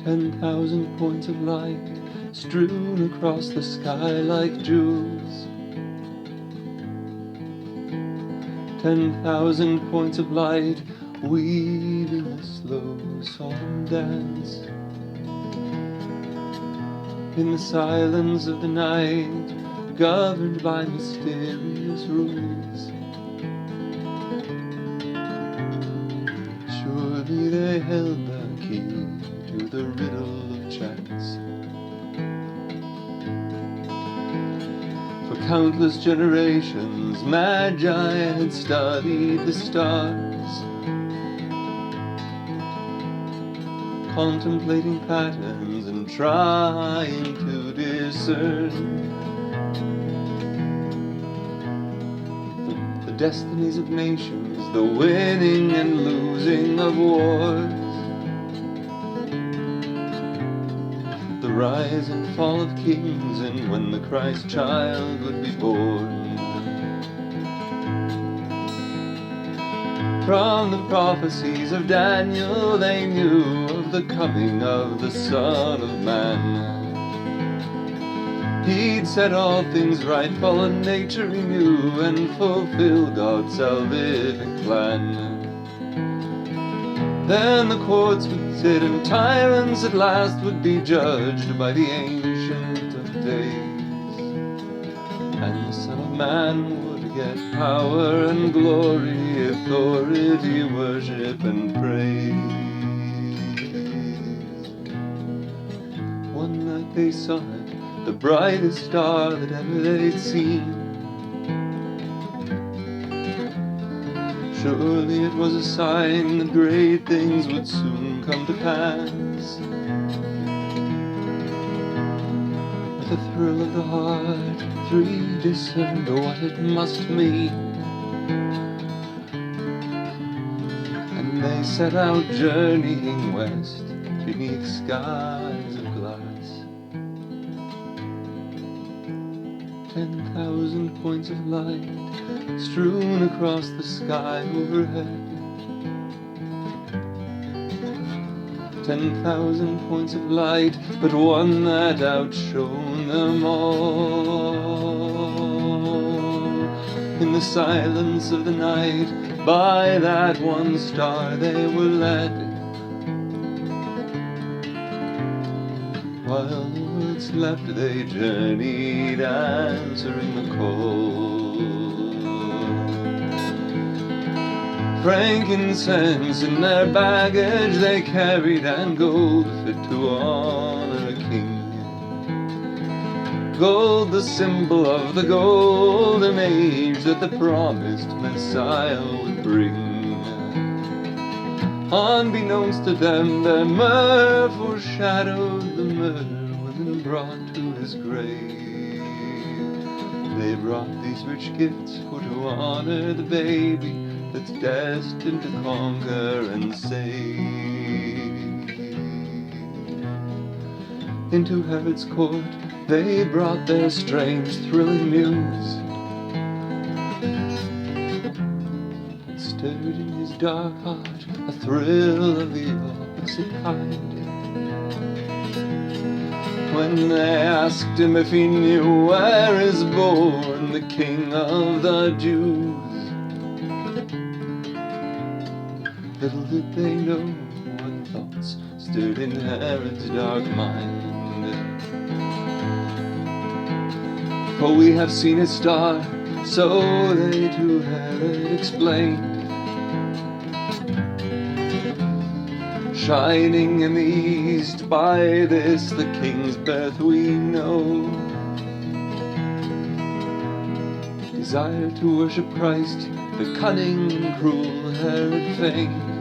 10,000 points of light strewn across the sky like jewels. 10,000 points of light weaving a slow, solemn dance in the silence of the night, governed by mysterious rules. Surely they held the key to the riddle of chance. For countless generations, Magi had studied the stars, contemplating patterns and trying to discern the destinies of nations, the winning and losing of wars, the rise and fall of kings, and when the Christ child would be born. From the prophecies of Daniel they knew of the coming of the Son of Man. He'd set all things right, fallen nature he knew, and fulfill God's salvific plan. Then the courts would sit, and tyrants at last would be judged by the Ancient of Days, and the Son of Man would get power and glory, authority, worship and praise. One night they saw it, the brightest star that ever they'd seen. Surely it was a sign that great things would soon come to pass. With a thrill of the heart, three discerned what it must mean, and they set out journeying west beneath skies of glass. 10,000 points of light strewn across the sky overhead. 10,000 points of light, but one that outshone them all. In the silence of the night, by that one star they were led, while the world slept they journeyed, answering the call. Frankincense in their baggage they carried, and gold fit to honor a king. Gold, the symbol of the golden age that the promised Messiah would bring. Unbeknownst to them, their myrrh foreshadowed the myrrh women brought to his grave. They brought these rich gifts for to honor the baby that's destined to conquer and save. Into Herod's court they brought their strange, thrilling news, and stirred in his dark heart a thrill of the opposite kind. When they asked him if he knew where is born the King of the Jews, little did they know what thoughts stirred in Herod's dark mind. For we have seen his star, so they to Herod explained, shining in the east, by this the king's birth we know. Desire to worship Christ, the cunning and cruel Herod feigned,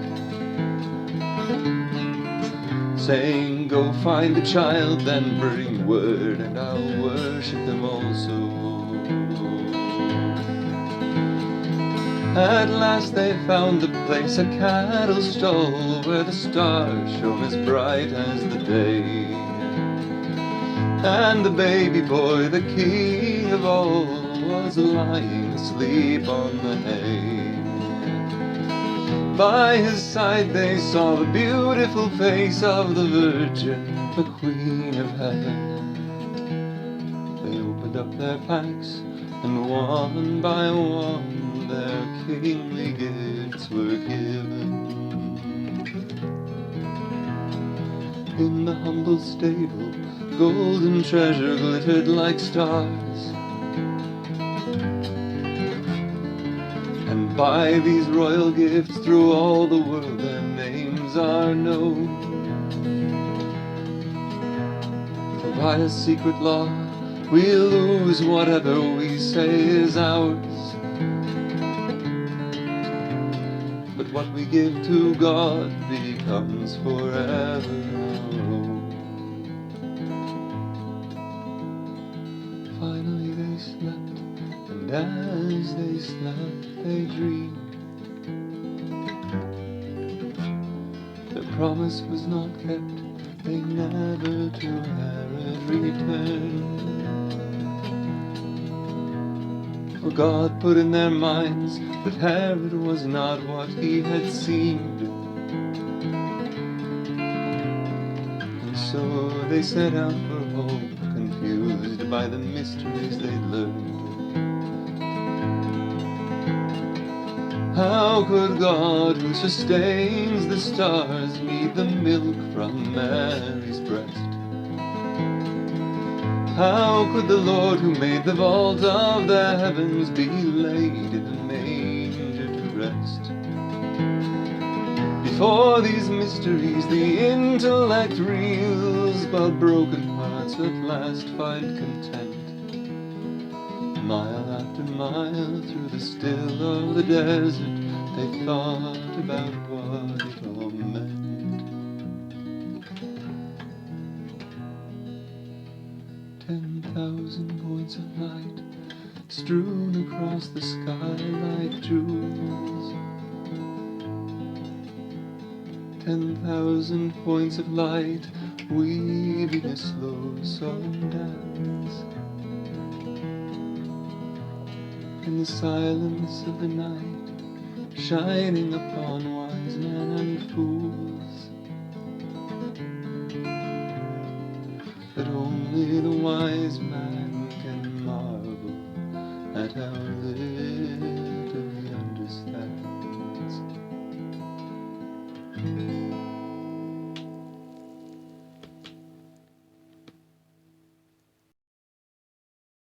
saying, go find the child, then bring word, and I'll worship him also. At last they found the place, a cattle stall, where the stars shone as bright as the day, and the baby boy, the king of all, was lying asleep on the hay. By his side they saw the beautiful face of the Virgin, the Queen of Heaven. They opened up their packs, and one by one their kingly gifts were given. In the humble stable, golden treasure glittered like stars. And by these royal gifts through all the world their names are known. For by a secret law we'll lose whatever we say is ours, but what we give to God becomes forever our own. Finally they slept, and as they slept they dreamed. Their promise was not kept, they never to Herod returned. For God put in their minds that Herod was not what he had seemed. And so they set out for home, confused by the mysteries they'd learned. How could God, who sustains the stars, need the milk from Mary's breast? How could the Lord, who made the vault of the heavens, be laid in a manger to rest? Before these mysteries the intellect reels, while broken hearts at last find content. Mile after mile through the still of the desert, they thought about what it all meant. 10,000 points of light strewn across the sky like jewels. 10,000 points of light weaving a slow solemn dance. In the silence of the night, shining upon wise men and fools, but only the wise man can marvel at our living.